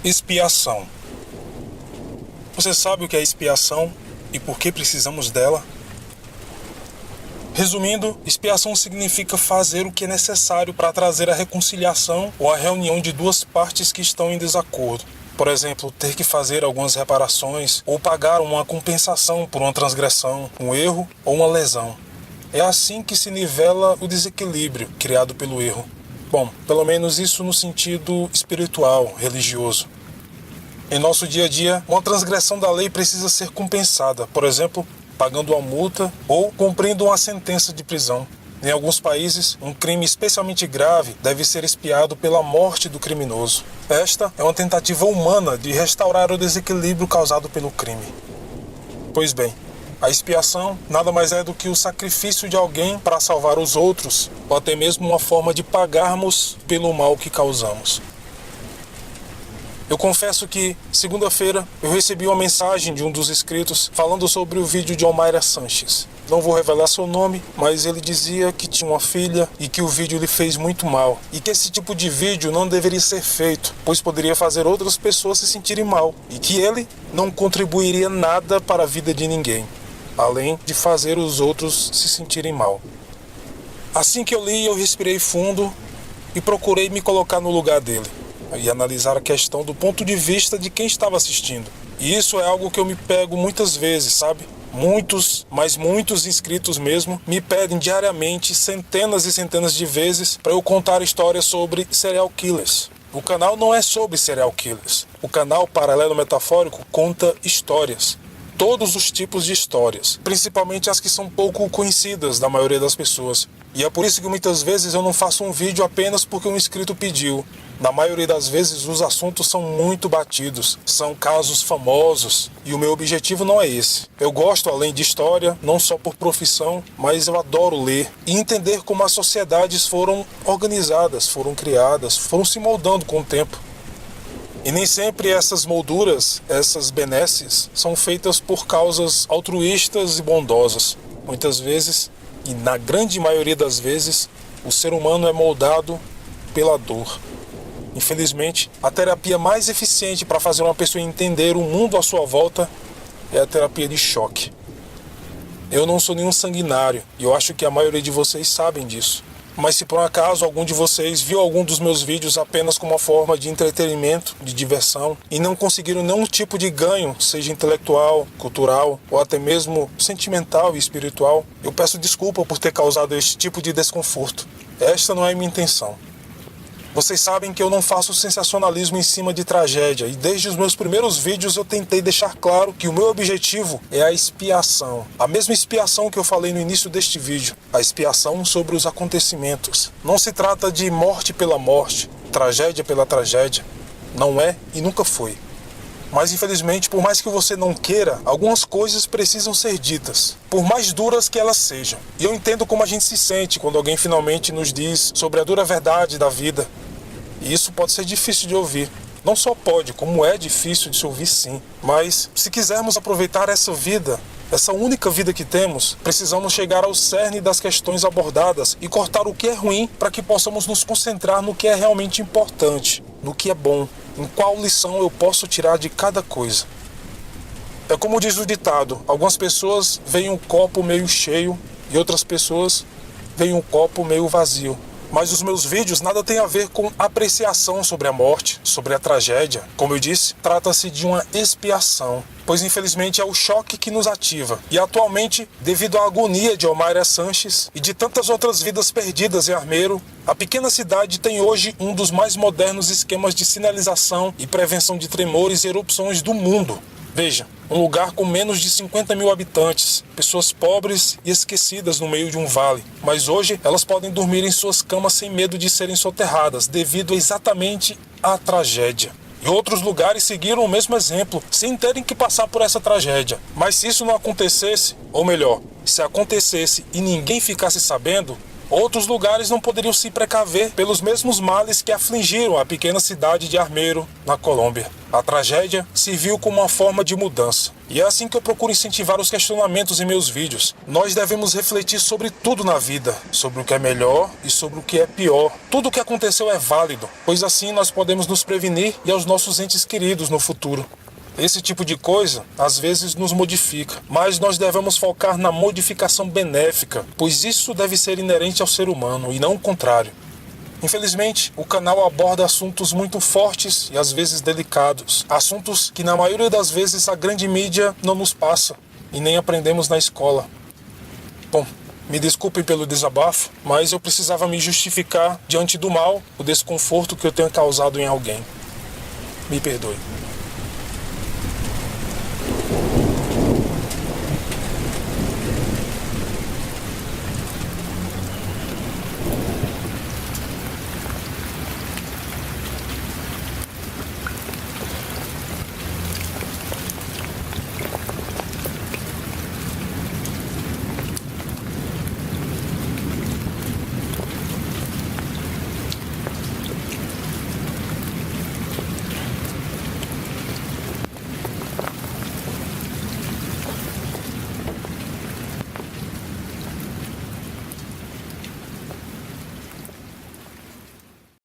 Expiação. Você sabe o que é expiação e por que precisamos dela? Resumindo, expiação significa fazer o que é necessário para trazer a reconciliação ou a reunião de duas partes que estão em desacordo. Por exemplo, ter que fazer algumas reparações ou pagar uma compensação por uma transgressão, um erro ou uma lesão. É assim que se nivela o desequilíbrio criado pelo erro. Bom, pelo menos isso no sentido espiritual, religioso. Em nosso dia a dia, uma transgressão da lei precisa ser compensada, por exemplo, pagando uma multa ou cumprindo uma sentença de prisão. Em alguns países, um crime especialmente grave deve ser expiado pela morte do criminoso. Esta é uma tentativa humana de restaurar o desequilíbrio causado pelo crime. Pois bem, a expiação nada mais é do que o sacrifício de alguém para salvar os outros, ou até mesmo uma forma de pagarmos pelo mal que causamos. Eu confesso que, segunda-feira, eu recebi uma mensagem de um dos inscritos falando sobre o vídeo de Omaira Sanches. Não vou revelar seu nome, mas ele dizia que tinha uma filha e que o vídeo lhe fez muito mal. E que esse tipo de vídeo não deveria ser feito, pois poderia fazer outras pessoas se sentirem mal. E que ele não contribuiria nada para a vida de ninguém, além de fazer os outros se sentirem mal. Assim que eu li, eu respirei fundo e procurei me colocar no lugar dele e analisar a questão do ponto de vista de quem estava assistindo. E isso é algo que eu me pego muitas vezes, sabe? Muitos, mas muitos inscritos mesmo, me pedem diariamente, centenas e centenas de vezes, para eu contar histórias sobre serial killers. O canal não é sobre serial killers. O canal Paralelo Metafórico conta histórias. Todos os tipos de histórias, principalmente as que são pouco conhecidas da maioria das pessoas. E é por isso que muitas vezes eu não faço um vídeo apenas porque um inscrito pediu. Na maioria das vezes os assuntos são muito batidos, são casos famosos, e o meu objetivo não é esse. Eu gosto, além de história, não só por profissão, mas eu adoro ler e entender como as sociedades foram organizadas, foram criadas, foram se moldando com o tempo. E nem sempre essas molduras, essas benesses, são feitas por causas altruístas e bondosas. Muitas vezes, e na grande maioria das vezes, o ser humano é moldado pela dor. Infelizmente, a terapia mais eficiente para fazer uma pessoa entender o mundo à sua volta é a terapia de choque. Eu não sou nenhum sanguinário, e eu acho que a maioria de vocês sabem disso. Mas se por um acaso algum de vocês viu algum dos meus vídeos apenas como uma forma de entretenimento, de diversão, e não conseguiram nenhum tipo de ganho, seja intelectual, cultural, ou até mesmo sentimental e espiritual, eu peço desculpa por ter causado este tipo de desconforto. Esta não é a minha intenção. Vocês sabem que eu não faço sensacionalismo em cima de tragédia, e desde os meus primeiros vídeos eu tentei deixar claro que o meu objetivo é a expiação. A mesma expiação que eu falei no início deste vídeo, a expiação sobre os acontecimentos. Não se trata de morte pela morte, tragédia pela tragédia. Não é e nunca foi. Mas infelizmente, por mais que você não queira, algumas coisas precisam ser ditas, por mais duras que elas sejam. E eu entendo como a gente se sente quando alguém finalmente nos diz sobre a dura verdade da vida. E isso pode ser difícil de ouvir. Não só pode, como é difícil de se ouvir sim. Mas se quisermos aproveitar essa vida, essa única vida que temos, precisamos chegar ao cerne das questões abordadas e cortar o que é ruim para que possamos nos concentrar no que é realmente importante, no que é bom, em qual lição eu posso tirar de cada coisa. É como diz o ditado, algumas pessoas veem um copo meio cheio e outras pessoas veem um copo meio vazio. Mas os meus vídeos nada tem a ver com apreciação sobre a morte, sobre a tragédia. Como eu disse, trata-se de uma expiação, pois infelizmente é o choque que nos ativa. E atualmente, devido à agonia de Omaira Sanches e de tantas outras vidas perdidas em Armeiro, a pequena cidade tem hoje um dos mais modernos esquemas de sinalização e prevenção de tremores e erupções do mundo. Veja, um lugar com menos de 50 mil habitantes, pessoas pobres e esquecidas no meio de um vale. Mas hoje elas podem dormir em suas camas sem medo de serem soterradas, devido exatamente à tragédia. E outros lugares seguiram o mesmo exemplo, sem terem que passar por essa tragédia. Mas se isso não acontecesse, ou melhor, se acontecesse e ninguém ficasse sabendo, Outros lugares não poderiam se precaver pelos mesmos males que afligiram a pequena cidade de Armeiro, na Colômbia. A tragédia se viu como uma forma de mudança. E é assim que eu procuro incentivar os questionamentos em meus vídeos. Nós devemos refletir sobre tudo na vida, sobre o que é melhor e sobre o que é pior. Tudo o que aconteceu é válido, pois assim nós podemos nos prevenir e aos nossos entes queridos no futuro. Esse tipo de coisa, às vezes, nos modifica, mas nós devemos focar na modificação benéfica, pois isso deve ser inerente ao ser humano e não o contrário. Infelizmente, o canal aborda assuntos muito fortes e às vezes delicados, assuntos que na maioria das vezes a grande mídia não nos passa e nem aprendemos na escola. Bom, me desculpem pelo desabafo, mas eu precisava me justificar diante do mal, o desconforto que eu tenho causado em alguém. Me perdoe.